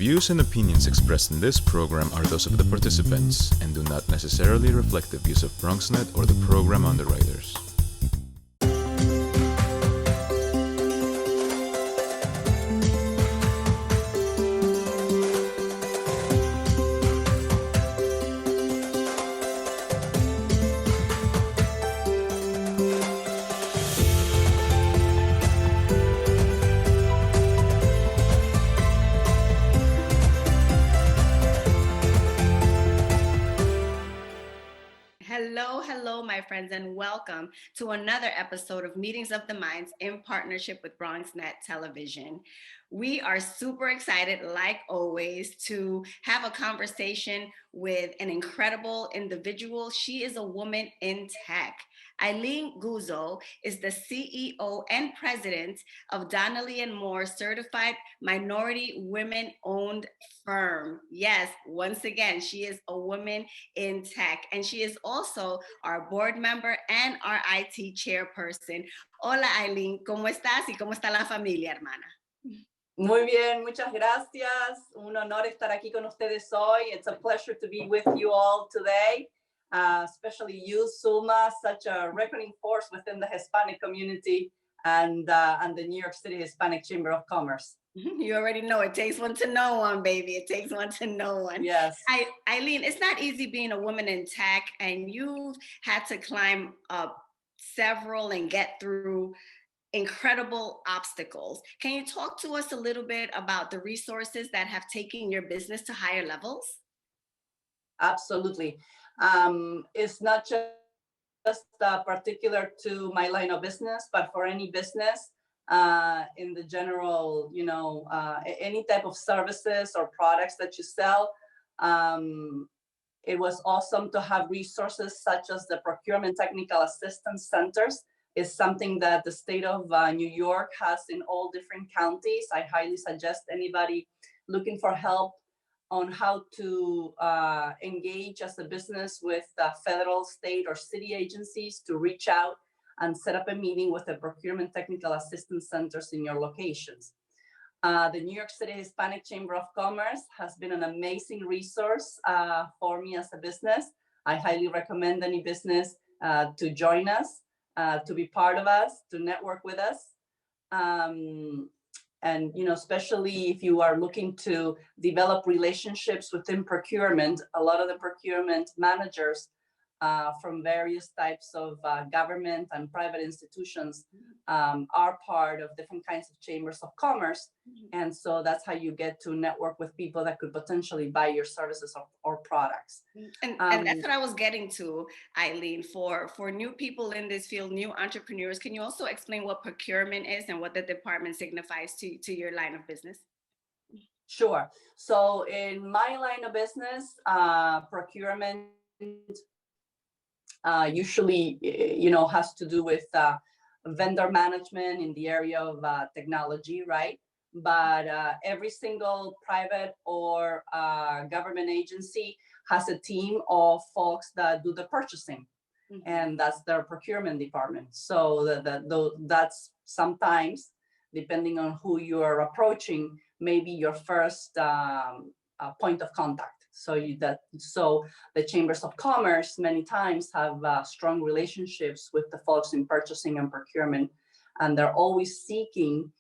views and opinions expressed in this program are those of the participants and do not necessarily reflect the views of BronxNet or the program underwriters. Hello, my friends, and welcome to another episode of Meetings of the Minds in partnership with BronxNet Television. We are super excited, like always, to have a conversation with an incredible individual. She is a woman in tech. Eileen Guzzo is the CEO and president of Donnelly and More Certified Minority Women-Owned Firm. Yes, once again, she is a woman in tech, and she is also our board member and our IT chairperson. Hola, Eileen, ¿cómo estás y cómo está la familia, hermana? Muy bien, muchas gracias. Un honor estar aquí con ustedes hoy. It's a pleasure to be with you all today, especially you, Sulma, such a reckoning force within the Hispanic community and the New York City Hispanic Chamber of Commerce. You already know it takes one to know one, baby. It takes one to know one. Yes. Eileen, it's not easy being a woman in tech, and you've had to climb up several and get through incredible obstacles. Can you talk to us a little bit about the resources that have taken your business to higher levels? Absolutely. It's not just particular to my line of business, but for any business in the general, any type of services or products that you sell. It was awesome to have resources such as the Procurement Technical Assistance Centers. Is something that the state of New York has in all different counties. I highly suggest anybody looking for help on how to engage as a business with federal, state, or city agencies to reach out and set up a meeting with the Procurement Technical Assistance Centers in your locations. The New York City Hispanic Chamber of Commerce has been an amazing resource for me as a business. I highly recommend any business to join us. To be part of us, to network with us. And, especially if you are looking to develop relationships within procurement, a lot of the procurement managers from various types of government and private institutions are part of different kinds of chambers of commerce. And so that's how you get to network with people that could potentially buy your services or products. And that's what I was getting to, Eileen. For new people in this field, new entrepreneurs, can you also explain what procurement is and what the department signifies to your line of business? Sure. So in my line of business, procurement usually, has to do with vendor management in the area of technology, right? But every single private or government agency has a team of folks that do the purchasing, and that's their procurement department. So that's sometimes, depending on who you are approaching, maybe your first point of contact. So the chambers of commerce many times have strong relationships with the folks in purchasing and procurement, and they're always seeking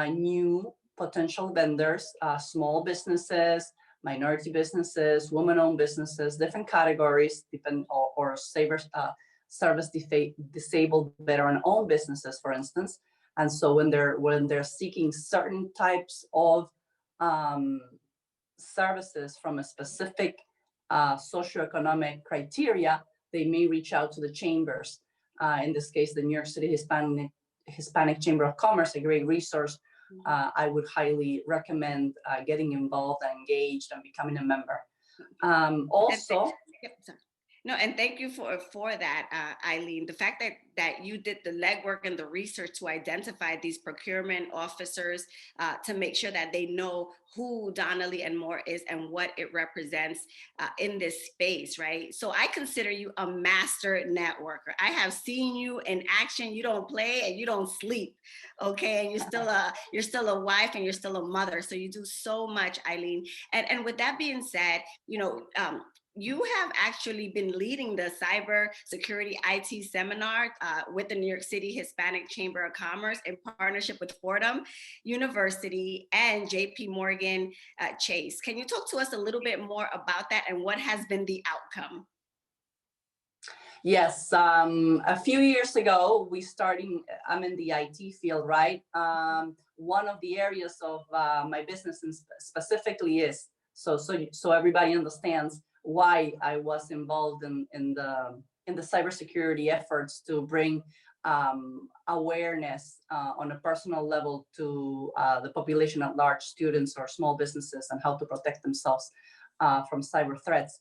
new potential vendors, small businesses, minority businesses, women-owned businesses, different categories, or service disabled veteran-owned businesses, for instance. And so when they're seeking certain types of services from a specific socioeconomic criteria, they may reach out to the chambers. In this case, the New York City Hispanic Chamber of Commerce, a great resource. I would highly recommend getting involved and engaged and becoming a member. Also, No, and thank you for that, Eileen. The fact that you did the legwork and the research to identify these procurement officers to make sure that they know who Donnelly and Moore is and what it represents in this space, right? So I consider you a master networker. I have seen you in action. You don't play and you don't sleep, okay? And you're still a wife and you're still a mother. So you do so much, Eileen. And with that being said, you have actually been leading the cyber security IT seminar with the New York City Hispanic Chamber of Commerce in partnership with Fordham University and JP Morgan Chase. Can you talk to us a little bit more about that and what has been the outcome? Yes, a few years ago, I'm in the IT field, right? One of the areas of my business specifically is, so everybody understands why I was involved in the cybersecurity efforts to bring awareness on a personal level to the population at large, students or small businesses, and how to protect themselves from cyber threats.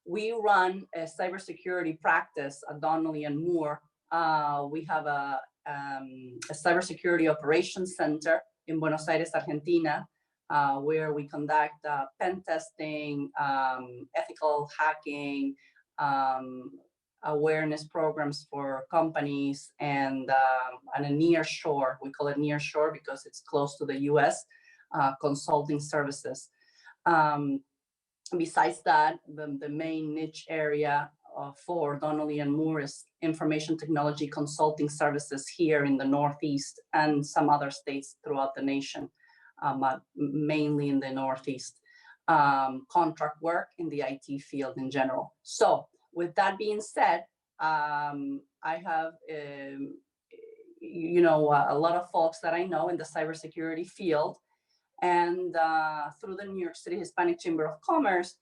We run a cybersecurity practice at Donnelly and Moore. We have a cybersecurity operations center in Buenos Aires, Argentina, where we conduct pen testing, ethical hacking, awareness programs for companies, and a near shore, we call it near shore because it's close to the US, consulting services. Besides that, the main niche area for Donnelly and Moore is information technology consulting services here in the Northeast and some other states throughout the nation, mainly in the Northeast. Contract work in the IT field in general. So with that being said, I have a lot of folks that I know in the cybersecurity field. And through the New York City Hispanic Chamber of Commerce,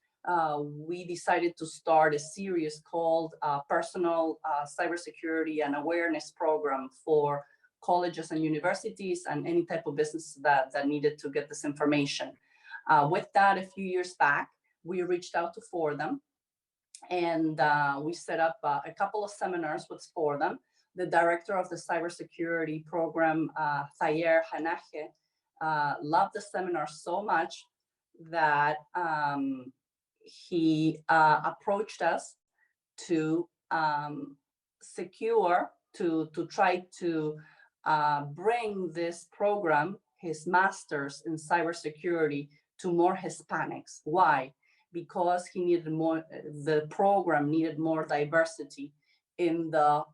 we decided to start a series called Personal Cybersecurity and Awareness Program for colleges and universities and any type of business that needed to get this information. With that, a few years back, we reached out to Fordham, and we set up a couple of seminars with Fordham. The director of the cybersecurity program, Thayer Hanache, loved the seminar so much that he approached us to try to bring this program, his master's in cybersecurity, to more Hispanics. Why? Because he needed the program needed more diversity in the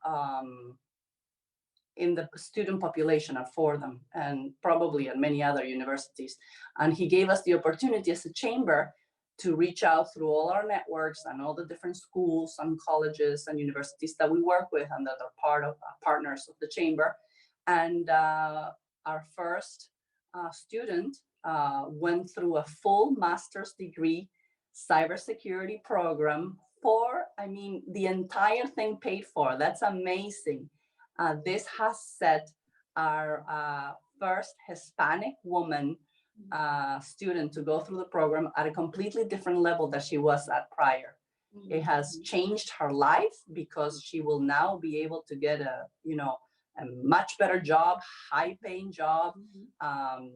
student population at Fordham and probably at many other universities. And he gave us the opportunity as a chamber to reach out through all our networks and all the different schools and colleges and universities that we work with and that are partners of the chamber. And our first student went through a full master's degree cybersecurity program the entire thing paid for. That's amazing. This has set our first Hispanic woman student to go through the program at a completely different level that she was at prior. Mm-hmm. It has changed her life because she will now be able to get a much better job, high-paying job, mm-hmm.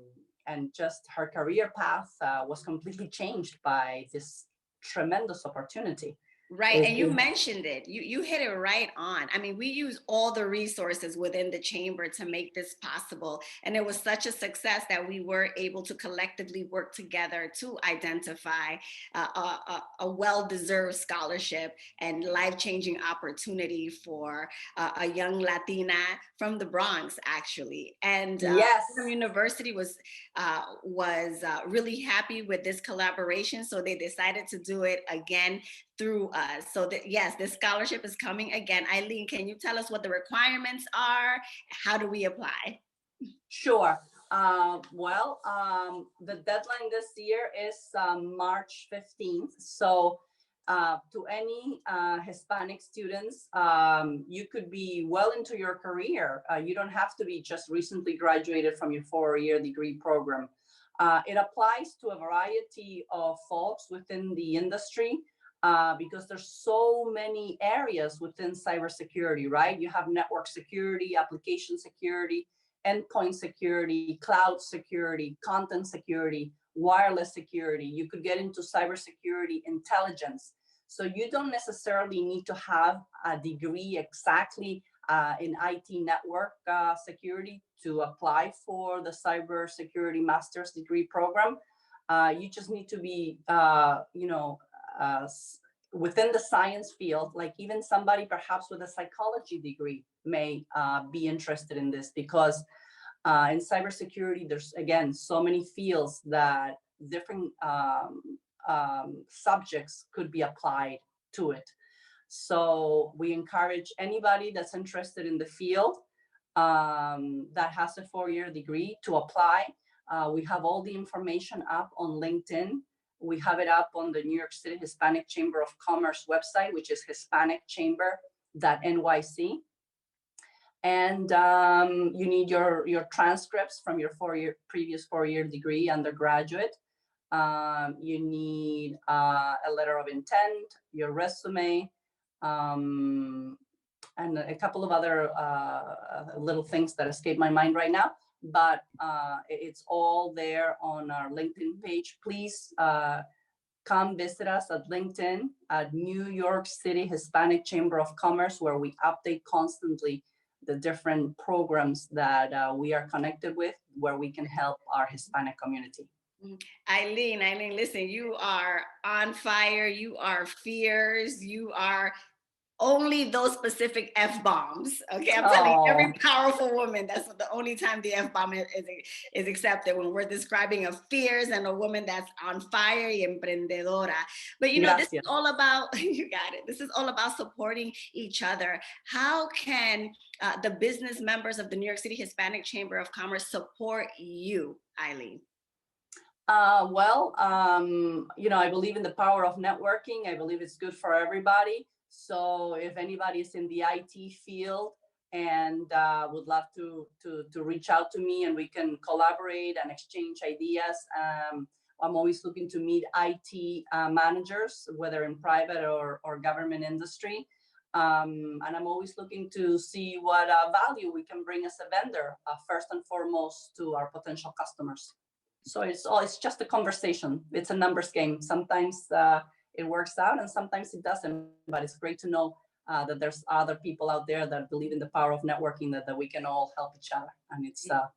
And just her career path was completely changed by this tremendous opportunity. Right. And you mentioned it. You hit it right on. I mean, we use all the resources within the chamber to make this possible. And it was such a success that we were able to collectively work together to identify a well-deserved scholarship and life-changing opportunity for a young Latina from the Bronx, actually. And yes, the university was really happy with this collaboration. So they decided to do it again through us. So that, yes, this scholarship is coming again. Eileen, can you tell us what the requirements are? How do we apply? Sure. The deadline this year is March 15th. So to any Hispanic students, you could be well into your career. You don't have to be just recently graduated from your 4-year degree program. It applies to a variety of folks within the industry. because there's so many areas within cybersecurity, right? You have network security, application security, endpoint security, cloud security, content security, wireless security. You could get into cybersecurity intelligence. So you don't necessarily need to have a degree exactly in IT network security to apply for the cybersecurity master's degree program. You just need to be, within the science field, like even somebody perhaps with a psychology degree may be interested in this, because in cybersecurity, there's, again, so many fields that different subjects could be applied to it. So we encourage anybody that's interested in the field that has a 4-year degree to apply. We have all the information up on LinkedIn. We have it up on the New York City Hispanic Chamber of Commerce website, which is hispanicchamber.nyc. And you need your transcripts from your previous 4-year degree undergraduate. You need a letter of intent, your resume, and a couple of other little things that escape my mind right now. But it's all there on our LinkedIn page. Please come visit us at LinkedIn at New York City Hispanic Chamber of Commerce, where we update constantly the different programs that we are connected with, where we can help our Hispanic community. Eileen, listen, you are on fire. You are fierce. You are only those specific F-bombs. Okay, I'm telling you, every powerful woman, that's the only time the F-bomb is accepted, when we're describing a fierce and a woman that's on fire y emprendedora. But you know, Gracias. This is all about, you got it, this is all about supporting each other. How can the business members of the New York City Hispanic Chamber of Commerce support you, Eileen? I believe in the power of networking. I believe it's good for everybody. So if anybody is in the IT field and would love to reach out to me, and we can collaborate and exchange ideas. I'm always looking to meet IT managers, whether in private or government industry. And I'm always looking to see what value we can bring as a vendor, first and foremost, to our potential customers. So it's just a conversation. It's a numbers game. Sometimes it works out and sometimes it doesn't, but it's great to know that there's other people out there that believe in the power of networking, that we can all help each other. And it's a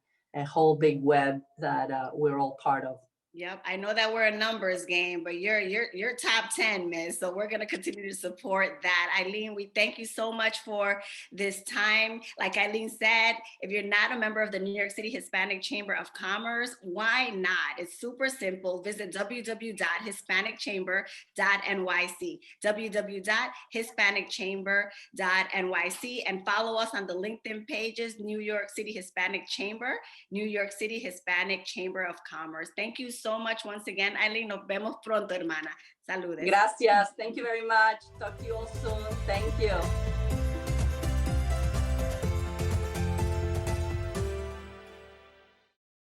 whole big web that we're all part of. Yep, I know that we're a numbers game, but you're top 10, Miss. So we're going to continue to support that. Eileen, we thank you so much for this time. Like Eileen said, if you're not a member of the New York City Hispanic Chamber of Commerce, why not? It's super simple. Visit www.hispanicchamber.nyc, www.hispanicchamber.nyc, and follow us on the LinkedIn pages, New York City Hispanic Chamber, New York City Hispanic Chamber of Commerce. Thank you so much once again, Eileen. Nos vemos pronto, hermana. Saludes. Gracias. Thank you very much. Talk to you all soon. Thank you.